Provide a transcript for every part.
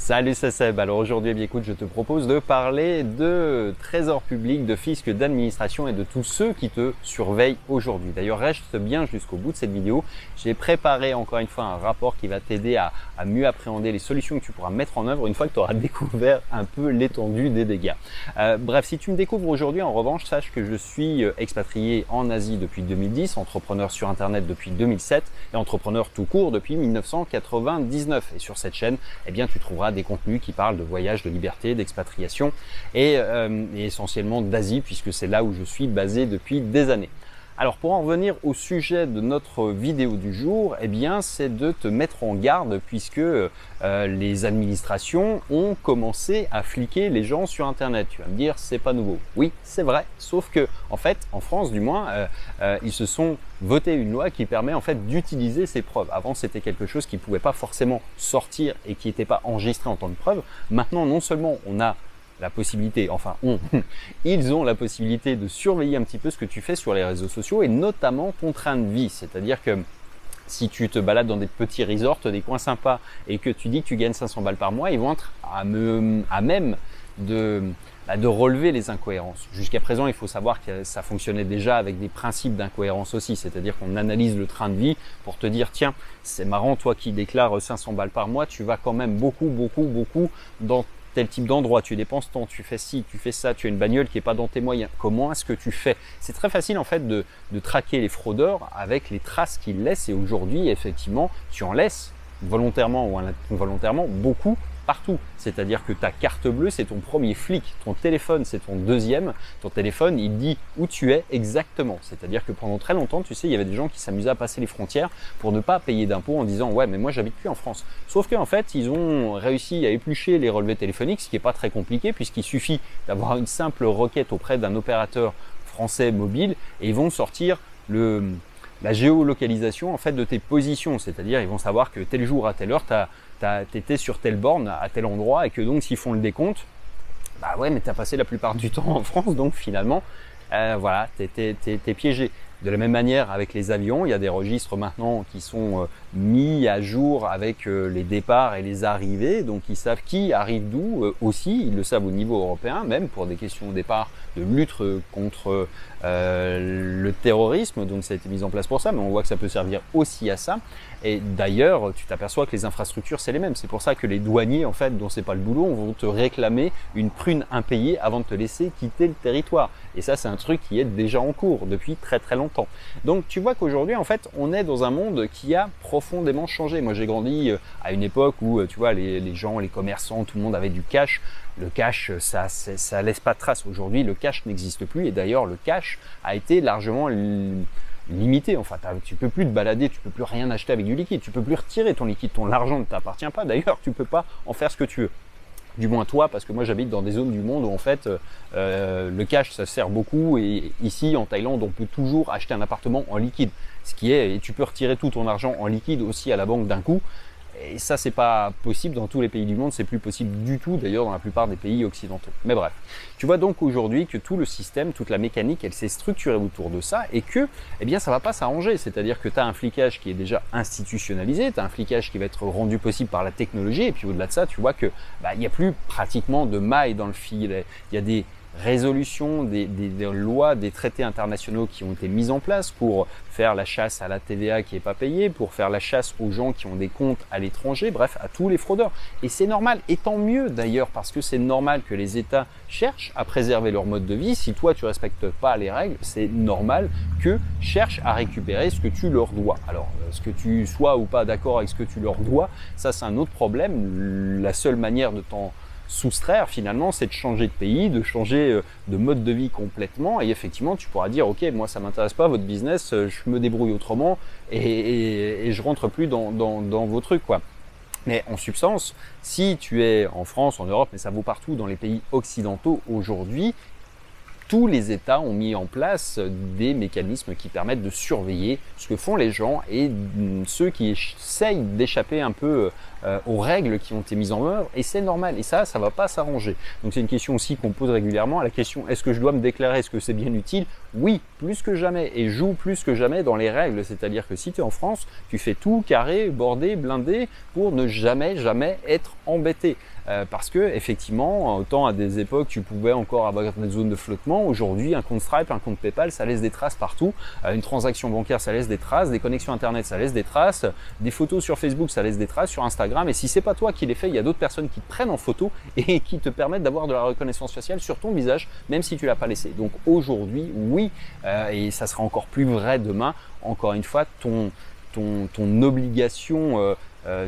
Salut, c'est Seb. Alors aujourd'hui, bien écoute, je te propose de parler de trésor public, de fisc, d'administration et de tous ceux qui te surveillent aujourd'hui. D'ailleurs, reste bien jusqu'au bout de cette vidéo. J'ai préparé encore une fois un rapport qui va t'aider à mieux appréhender les solutions que tu pourras mettre en œuvre une fois que tu auras découvert un peu l'étendue des dégâts. Bref, si tu me découvres aujourd'hui, en revanche, sache que je suis expatrié en Asie depuis 2010, entrepreneur sur Internet depuis 2007 et entrepreneur tout court depuis 1999. Et sur cette chaîne, eh bien, tu trouveras des contenus qui parlent de voyage, de liberté, d'expatriation et essentiellement d'Asie puisque c'est là où je suis basé depuis des années. Alors pour en revenir au sujet de notre vidéo du jour, eh bien c'est de te mettre en garde puisque les administrations ont commencé à fliquer les gens sur Internet. Tu vas me dire c'est pas nouveau. Oui, c'est vrai, sauf que en fait en France du moins, ils se sont voté une loi qui permet en fait d'utiliser ces preuves. Avant c'était quelque chose qui ne pouvait pas forcément sortir et qui n'était pas enregistré en tant que preuve. Maintenant non seulement on a la possibilité, enfin ils ont la possibilité de surveiller un petit peu ce que tu fais sur les réseaux sociaux et notamment ton train de vie. C'est-à-dire que si tu te balades dans des petits resorts, des coins sympas et que tu dis que tu gagnes 500 balles par mois, ils vont être à même de relever les incohérences. Jusqu'à présent, il faut savoir que ça fonctionnait déjà avec des principes d'incohérence aussi, c'est-à-dire qu'on analyse le train de vie pour te dire tiens, c'est marrant, toi qui déclares 500 balles par mois, tu vas quand même beaucoup dans tel type d'endroit, tu dépenses tant, tu fais ci, tu fais ça, tu as une bagnole qui n'est pas dans tes moyens. Comment est-ce que tu fais? C'est très facile en fait de traquer les fraudeurs avec les traces qu'ils laissent et aujourd'hui, effectivement, tu en laisses volontairement ou involontairement beaucoup partout. C'est-à-dire que ta carte bleue, c'est ton premier flic. Ton téléphone, c'est ton deuxième. Ton téléphone, il dit où tu es exactement. C'est-à-dire que pendant très longtemps, tu sais, il y avait des gens qui s'amusaient à passer les frontières pour ne pas payer d'impôts en disant « Ouais, mais moi, j'habite plus en France ». Sauf qu'en fait, ils ont réussi à éplucher les relevés téléphoniques, ce qui n'est pas très compliqué puisqu'il suffit d'avoir une simple requête auprès d'un opérateur français mobile et ils vont sortir la géolocalisation en fait de tes positions, c'est-à-dire ils vont savoir que tel jour à telle heure tu étais sur telle borne à tel endroit et que donc s'ils font le décompte, bah ouais mais tu as passé la plupart du temps en France donc finalement voilà, t'es piégé. De la même manière avec les avions, il y a des registres maintenant qui sont mis à jour avec les départs et les arrivées, donc ils savent qui arrive d'où aussi, ils le savent au niveau européen, même pour des questions au départ de lutte contre le terrorisme, donc ça a été mis en place pour ça, mais on voit que ça peut servir aussi à ça. Et d'ailleurs, tu t'aperçois que les infrastructures, c'est les mêmes. C'est pour ça que les douaniers, en fait, dont c'est pas le boulot, vont te réclamer une prune impayée avant de te laisser quitter le territoire. Et ça, c'est un truc qui est déjà en cours depuis très longtemps. Donc, tu vois qu'aujourd'hui, en fait, on est dans un monde qui a profondément changé. Moi, j'ai grandi à une époque où, tu vois, les gens, les commerçants, tout le monde avait du cash. Le cash, ça laisse pas de trace. Aujourd'hui, le cash n'existe plus. Et d'ailleurs, le cash a été largement limité. Enfin, tu peux plus te balader, tu peux plus rien acheter avec du liquide, tu peux plus retirer ton liquide, ton argent ne t'appartient pas. D'ailleurs, tu peux pas en faire ce que tu veux. Du moins toi, parce que moi j'habite dans des zones du monde où en fait le cash ça sert beaucoup et ici en Thaïlande on peut toujours acheter un appartement en liquide, ce qui est, et tu peux retirer tout ton argent en liquide aussi à la banque d'un coup. Et ça, c'est pas possible dans tous les pays du monde, c'est plus possible du tout d'ailleurs dans la plupart des pays occidentaux. Mais bref, tu vois donc aujourd'hui que tout le système, toute la mécanique, elle s'est structurée autour de ça et que, eh bien, ça va pas s'arranger. C'est-à-dire que tu as un flicage qui est déjà institutionnalisé, tu as un flicage qui va être rendu possible par la technologie et puis au-delà de ça, tu vois que il n'y a plus pratiquement de mailles dans le fil. Il y a des résolutions, des lois, des traités internationaux qui ont été mis en place pour faire la chasse à la TVA qui n'est pas payée, pour faire la chasse aux gens qui ont des comptes à l'étranger, bref, à tous les fraudeurs. Et c'est normal, et tant mieux d'ailleurs, parce que c'est normal que les États cherchent à préserver leur mode de vie. Si toi, tu respectes pas les règles, c'est normal que cherchent à récupérer ce que tu leur dois. Alors, ce que tu sois ou pas d'accord avec ce que tu leur dois, ça c'est un autre problème. La seule manière de t'en soustraire finalement, c'est de changer de pays, de changer de mode de vie complètement et effectivement tu pourras dire ok, moi ça m'intéresse pas votre business, je me débrouille autrement et je rentre plus dans vos trucs quoi. Mais en substance, si tu es en France, en Europe, mais ça vaut partout dans les pays occidentaux aujourd'hui, tous les États ont mis en place des mécanismes qui permettent de surveiller ce que font les gens et ceux qui essayent d'échapper un peu aux règles qui ont été mises en œuvre. Et c'est normal. Et ça va pas s'arranger. Donc c'est une question aussi qu'on pose régulièrement. La question, est-ce que je dois me déclarer? Est-ce que c'est bien utile? oui, plus que jamais, et joue plus que jamais dans les règles. C'est-à-dire que si tu es en France, tu fais tout carré, bordé, blindé pour ne jamais être embêté. Parce que effectivement, autant à des époques tu pouvais encore avoir des zones de flottement, aujourd'hui un compte Stripe, un compte PayPal, ça laisse des traces partout. Une transaction bancaire, ça laisse des traces, des connexions internet, ça laisse des traces, des photos sur Facebook, ça laisse des traces, sur Instagram. Et si c'est pas toi qui les fais, il y a d'autres personnes qui te prennent en photo et qui te permettent d'avoir de la reconnaissance faciale sur ton visage, même si tu l'as pas laissé. Donc aujourd'hui, oui, et ça sera encore plus vrai demain. Encore une fois, ton obligation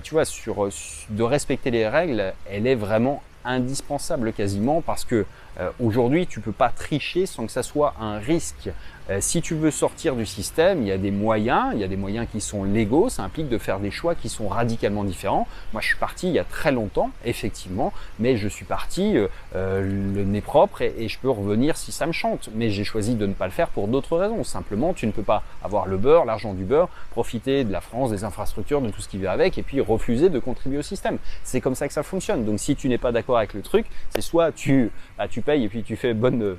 tu vois, de respecter les règles, elle est vraiment indispensable quasiment parce que aujourd'hui, tu peux pas tricher sans que ça soit un risque. Si tu veux sortir du système, il y a des moyens qui sont légaux, ça implique de faire des choix qui sont radicalement différents. Moi, je suis parti il y a très longtemps, effectivement, mais je suis parti le nez propre et je peux revenir si ça me chante. Mais j'ai choisi de ne pas le faire pour d'autres raisons. Simplement, tu ne peux pas avoir le beurre, l'argent du beurre, profiter de la France, des infrastructures, de tout ce qui va avec et puis refuser de contribuer au système. C'est comme ça que ça fonctionne. Donc, si tu n'es pas d'accord avec le truc, c'est soit tu payes et puis tu fais bonne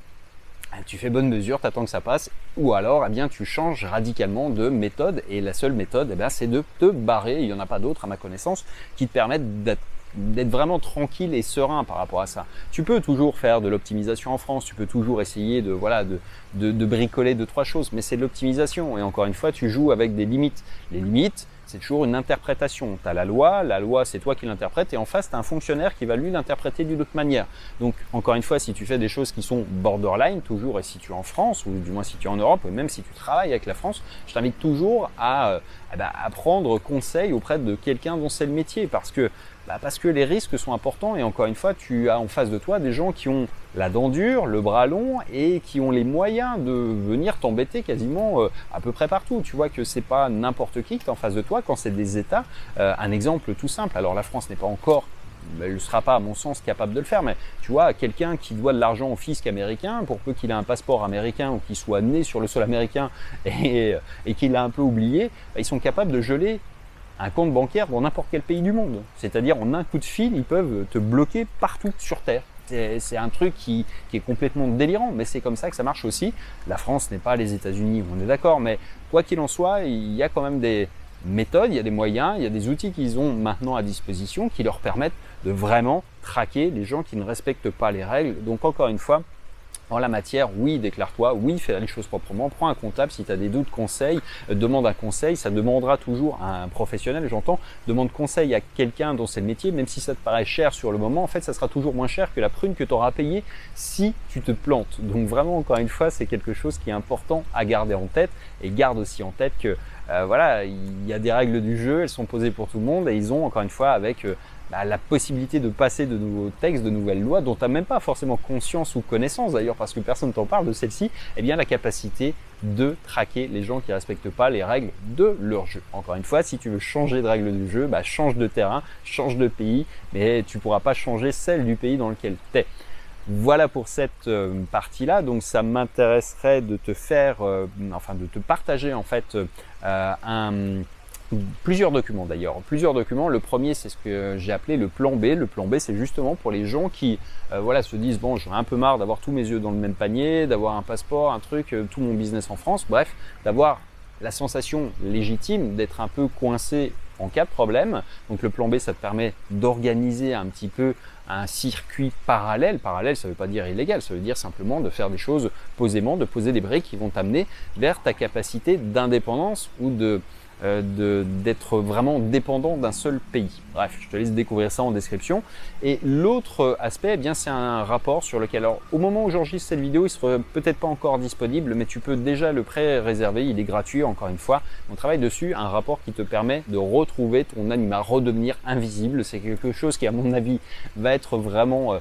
mesure, tu attends que ça passe, ou alors eh bien, tu changes radicalement de méthode et la seule méthode eh bien, c'est de te barrer, il n'y en a pas d'autres à ma connaissance qui te permettent d'être vraiment tranquille et serein par rapport à ça. Tu peux toujours faire de l'optimisation en France, tu peux toujours essayer de bricoler 2-3 choses, mais c'est de l'optimisation et encore une fois tu joues avec des limites. Les limites, c'est toujours une interprétation. Tu as la loi c'est toi qui l'interprètes et en face tu as un fonctionnaire qui va lui l'interpréter d'une autre manière. Donc encore une fois, si tu fais des choses qui sont borderline toujours et si tu es en France ou du moins si tu es en Europe ou même si tu travailles avec la France, je t'invite toujours à prendre conseil auprès de quelqu'un dont c'est le métier parce que les risques sont importants et encore une fois, tu as en face de toi des gens qui ont la dent dure, le bras long et qui ont les moyens de venir t'embêter quasiment à peu près partout. Tu vois que c'est pas n'importe qui est en face de toi quand c'est des États. Un exemple tout simple, alors la France n'est pas encore, elle ne sera pas à mon sens capable de le faire, mais tu vois, quelqu'un qui doit de l'argent au fisc américain, pour peu qu'il ait un passeport américain ou qu'il soit né sur le sol américain et qu'il l'a un peu oublié, ils sont capables de geler un compte bancaire dans n'importe quel pays du monde. C'est-à-dire en un coup de fil, ils peuvent te bloquer partout sur Terre. C'est un truc qui est complètement délirant, mais c'est comme ça que ça marche aussi. La France n'est pas les États-Unis, on est d'accord, mais quoi qu'il en soit, il y a quand même des méthodes, il y a des moyens, il y a des outils qu'ils ont maintenant à disposition qui leur permettent de vraiment traquer les gens qui ne respectent pas les règles. Donc encore une fois, en la matière, oui, déclare-toi, oui, fais les choses proprement, prends un comptable, si tu as des doutes, conseil, demande un conseil, ça demandera toujours à un professionnel, j'entends, demande conseil à quelqu'un dont c'est le métier, même si ça te paraît cher sur le moment, en fait, ça sera toujours moins cher que la prune que tu auras payée si tu te plantes. Donc vraiment, encore une fois, c'est quelque chose qui est important à garder en tête et garde aussi en tête que voilà, il y a des règles du jeu, elles sont posées pour tout le monde et ils ont, encore une fois, avec la possibilité de passer de nouveaux textes, de nouvelles lois dont tu n'as même pas forcément conscience ou connaissance d'ailleurs parce que personne ne t'en parle de celle-ci, eh bien la capacité de traquer les gens qui ne respectent pas les règles de leur jeu. Encore une fois, si tu veux changer de règles du jeu, change de terrain, change de pays, mais tu ne pourras pas changer celle du pays dans lequel tu es. Voilà pour cette partie-là. Donc ça m'intéresserait de te faire, de te partager en fait plusieurs documents d'ailleurs. Plusieurs documents. Le premier, c'est ce que j'ai appelé le plan B. Le plan B, c'est justement pour les gens qui se disent bon, j'en ai un peu marre d'avoir tous mes œufs dans le même panier, d'avoir un passeport, un truc, tout mon business en France, bref, d'avoir la sensation légitime d'être un peu coincé en cas de problème. Donc le plan B, ça te permet d'organiser un petit peu un circuit parallèle. Parallèle, ça ne veut pas dire illégal, ça veut dire simplement de faire des choses posément, de poser des briques qui vont t'amener vers ta capacité d'indépendance ou d'être vraiment dépendant d'un seul pays. Bref, je te laisse découvrir ça en description. Et l'autre aspect, eh bien, c'est un rapport sur lequel, alors, au moment où j'enregistre cette vidéo, il sera peut-être pas encore disponible, mais tu peux déjà le pré-réserver, il est gratuit, encore une fois. On travaille dessus, un rapport qui te permet de retrouver ton anima, redevenir invisible. C'est quelque chose qui, à mon avis, va être vraiment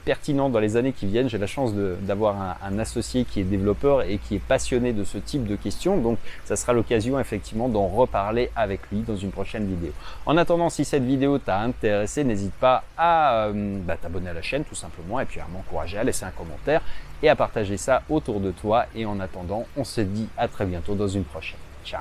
pertinent dans les années qui viennent. J'ai la chance d'avoir un associé qui est développeur et qui est passionné de ce type de questions, donc ça sera l'occasion effectivement d'en reparler avec lui dans une prochaine vidéo. En attendant, si cette vidéo t'a intéressé, n'hésite pas à t'abonner à la chaîne tout simplement et puis à m'encourager, à laisser un commentaire et à partager ça autour de toi. Et en attendant, on se dit à très bientôt dans une prochaine. Ciao!